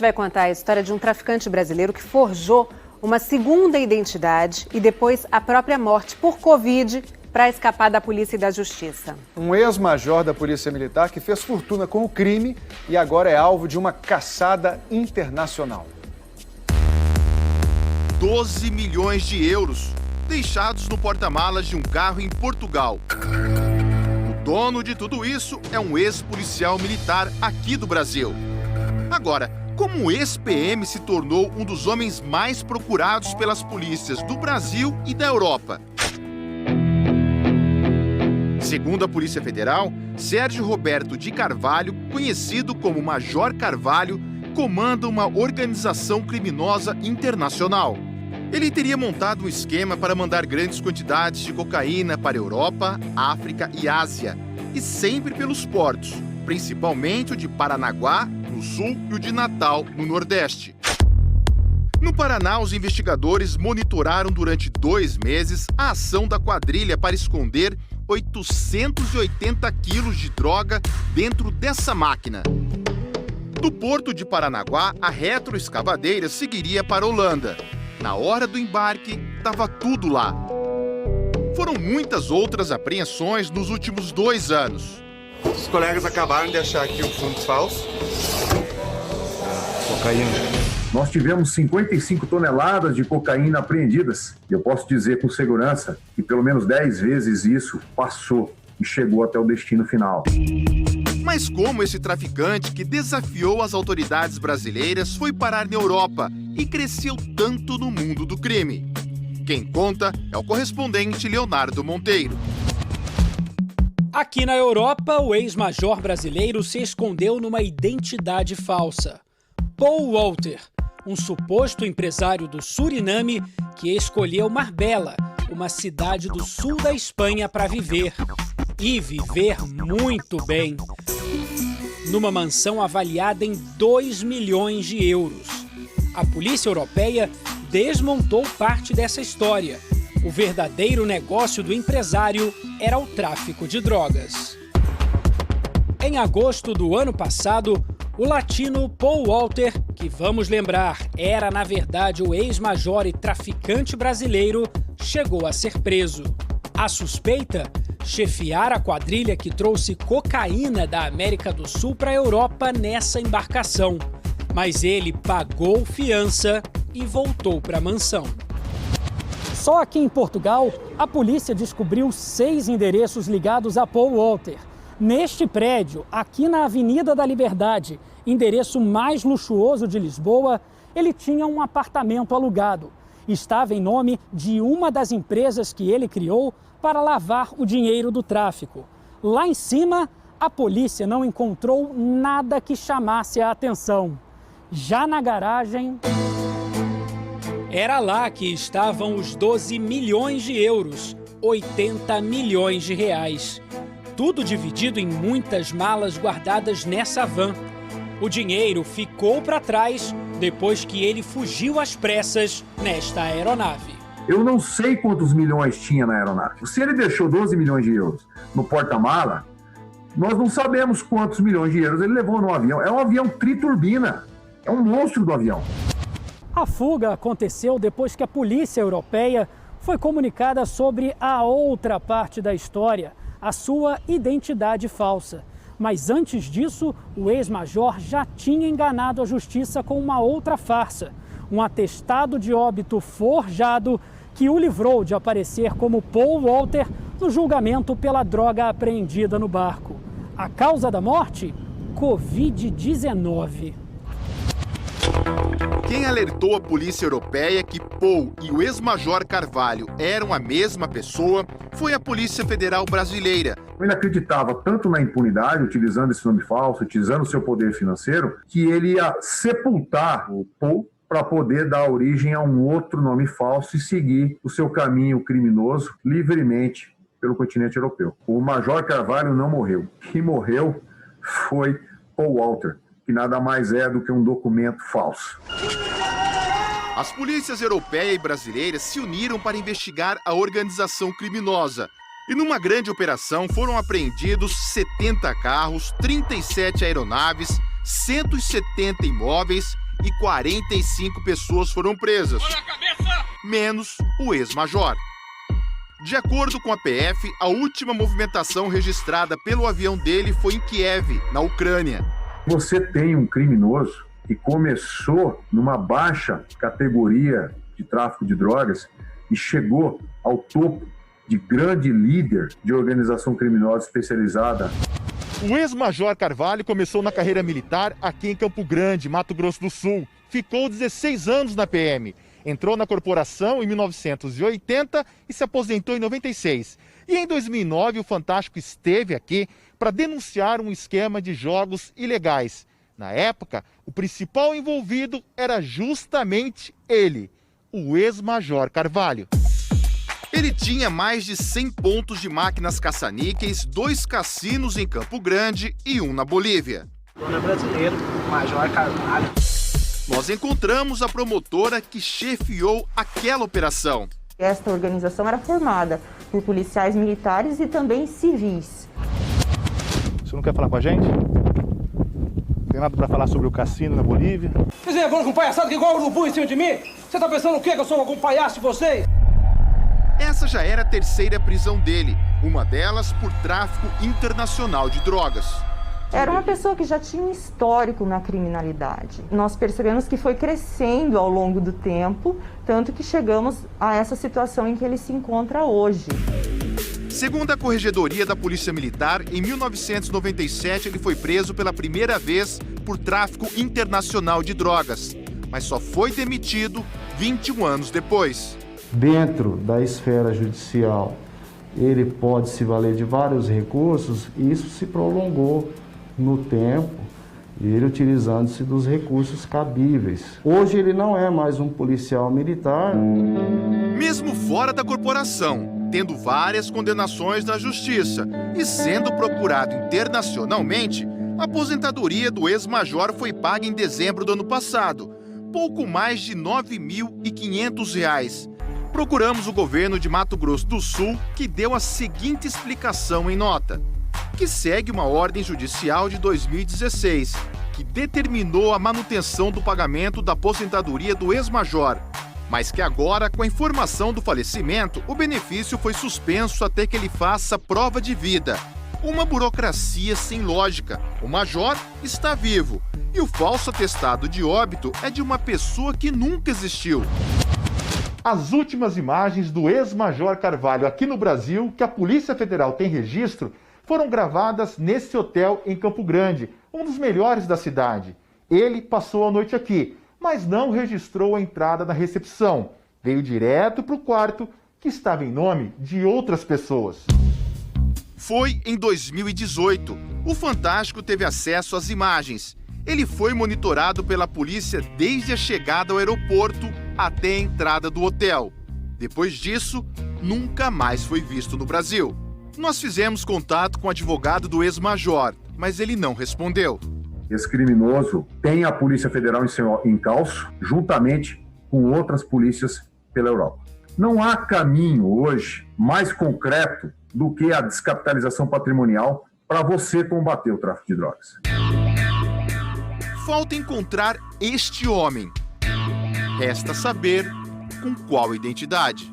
Vai contar a história de um traficante brasileiro que forjou uma segunda identidade e depois a própria morte por Covid para escapar da polícia e da justiça. Um ex-major da Polícia Militar que fez fortuna com o crime e agora é alvo de uma caçada internacional. 12 milhões de euros deixados no porta-malas de um carro em Portugal. O dono de tudo isso é um ex-policial militar aqui do Brasil. Agora, como o ex-PM se tornou um dos homens mais procurados pelas polícias do Brasil e da Europa? Segundo a Polícia Federal, Sérgio Roberto de Carvalho, conhecido como Major Carvalho, comanda uma organização criminosa internacional. Ele teria montado um esquema para mandar grandes quantidades de cocaína para a Europa, África e Ásia, e sempre pelos portos, principalmente o de Paranaguá, no sul, e o de Natal, no Nordeste. No Paraná, os investigadores monitoraram durante 2 meses a ação da quadrilha para esconder 880 quilos de droga dentro dessa máquina. Do porto de Paranaguá, a retroescavadeira seguiria para a Holanda. Na hora do embarque, estava tudo lá. Foram muitas outras apreensões nos últimos 2 anos. Os colegas acabaram de achar aqui um fundo falso. Cocaína. Nós tivemos 55 toneladas de cocaína apreendidas. E eu posso dizer com segurança que pelo menos 10 vezes isso passou e chegou até o destino final. Mas como esse traficante que desafiou as autoridades brasileiras foi parar na Europa e cresceu tanto no mundo do crime? Quem conta é o correspondente Leonardo Monteiro. Aqui na Europa, o ex-major brasileiro se escondeu numa identidade falsa. Paul Walter, um suposto empresário do Suriname que escolheu Marbella, uma cidade do sul da Espanha, para viver. E viver muito bem. Numa mansão avaliada em 2 milhões de euros. A polícia europeia desmontou parte dessa história. O verdadeiro negócio do empresário era o tráfico de drogas. Em agosto do ano passado, o latino Paul Walter, que vamos lembrar era na verdade o ex-major e traficante brasileiro, chegou a ser preso. A suspeita? Chefiar a quadrilha que trouxe cocaína da América do Sul para a Europa nessa embarcação. Mas ele pagou fiança e voltou para a mansão. Só aqui em Portugal, a polícia descobriu 6 endereços ligados a Paul Walter. Neste prédio, aqui na Avenida da Liberdade, endereço mais luxuoso de Lisboa, ele tinha um apartamento alugado. Estava em nome de uma das empresas que ele criou para lavar o dinheiro do tráfico. Lá em cima, a polícia não encontrou nada que chamasse a atenção. Já na garagem... Era lá que estavam os 12 milhões de euros, 80 milhões de reais. Tudo dividido em muitas malas guardadas nessa van. O dinheiro ficou para trás depois que ele fugiu às pressas nesta aeronave. Eu não sei quantos milhões tinha na aeronave. Se ele deixou 12 milhões de euros no porta-mala, nós não sabemos quantos milhões de euros ele levou no avião. É um avião triturbina, é um monstro do avião. A fuga aconteceu depois que a polícia europeia foi comunicada sobre a outra parte da história, a sua identidade falsa. Mas antes disso, o ex-major já tinha enganado a justiça com uma outra farsa, um atestado de óbito forjado que o livrou de aparecer como Paul Walter no julgamento pela droga apreendida no barco. A causa da morte? Covid-19. Quem alertou a polícia europeia que Paul e o ex-major Carvalho eram a mesma pessoa foi a Polícia Federal Brasileira. Ele acreditava tanto na impunidade, utilizando esse nome falso, utilizando o seu poder financeiro, que ele ia sepultar o Paul para poder dar origem a um outro nome falso e seguir o seu caminho criminoso livremente pelo continente europeu. O Major Carvalho não morreu. Quem morreu foi Paul Walter, que nada mais é do que um documento falso. As polícias europeia e brasileira se uniram para investigar a organização criminosa. E numa grande operação foram apreendidos 70 carros, 37 aeronaves, 170 imóveis e 45 pessoas foram presas, menos o ex-major. De acordo com a PF, a última movimentação registrada pelo avião dele foi em Kiev, na Ucrânia. Você tem um criminoso que começou numa baixa categoria de tráfico de drogas e chegou ao topo de grande líder de organização criminosa especializada. O ex-major Carvalho começou na carreira militar aqui em Campo Grande, Mato Grosso do Sul. Ficou 16 anos na PM. Entrou na corporação em 1980 e se aposentou em 96. E em 2009 o Fantástico esteve aqui para denunciar um esquema de jogos ilegais. Na época, o principal envolvido era justamente ele, o ex-major Carvalho. Ele tinha mais de 100 pontos de máquinas caça-níqueis, 2 cassinos em Campo Grande e um na Bolívia. Dono brasileiro, Major Carvalho. Nós encontramos a promotora que chefiou aquela operação. Esta organização era formada por policiais militares e também civis. Você não quer falar com a gente? Tem nada para falar sobre o cassino na Bolívia? Vocês levando com palhaçada que igual o urubu em cima de mim? Você tá pensando o quê? Que eu sou algum palhaço de vocês? Essa já era a 3ª prisão dele, uma delas por tráfico internacional de drogas. Era uma pessoa que já tinha um histórico na criminalidade. Nós percebemos que foi crescendo ao longo do tempo, tanto que chegamos a essa situação em que ele se encontra hoje. Segundo a Corregedoria da Polícia Militar, em 1997 ele foi preso pela primeira vez por tráfico internacional de drogas, mas só foi demitido 21 anos depois. Dentro da esfera judicial, ele pode se valer de vários recursos e isso se prolongou no tempo, ele utilizando-se dos recursos cabíveis. Hoje ele não é mais um policial militar. Mesmo fora da corporação, tendo várias condenações na justiça e sendo procurado internacionalmente, a aposentadoria do ex-major foi paga em dezembro do ano passado, pouco mais de R$ 9.500. Procuramos o governo de Mato Grosso do Sul, que deu a seguinte explicação em nota, que segue uma ordem judicial de 2016, que determinou a manutenção do pagamento da aposentadoria do ex-major, mas que agora, com a informação do falecimento, o benefício foi suspenso até que ele faça prova de vida. Uma burocracia sem lógica. O major está vivo e o falso atestado de óbito é de uma pessoa que nunca existiu. As últimas imagens do ex-major Carvalho aqui no Brasil, que a Polícia Federal tem registro, foram gravadas nesse hotel em Campo Grande, um dos melhores da cidade. Ele passou a noite aqui, mas não registrou a entrada na recepção. Veio direto para o quarto, que estava em nome de outras pessoas. Foi em 2018. O Fantástico teve acesso às imagens. Ele foi monitorado pela polícia desde a chegada ao aeroporto até a entrada do hotel. Depois disso, nunca mais foi visto no Brasil. Nós fizemos contato com o advogado do ex-major, mas ele não respondeu. Esse criminoso tem a Polícia Federal em seu encalço, juntamente com outras polícias pela Europa. Não há caminho hoje mais concreto do que a descapitalização patrimonial para você combater o tráfico de drogas. Falta encontrar este homem. Resta saber com qual identidade.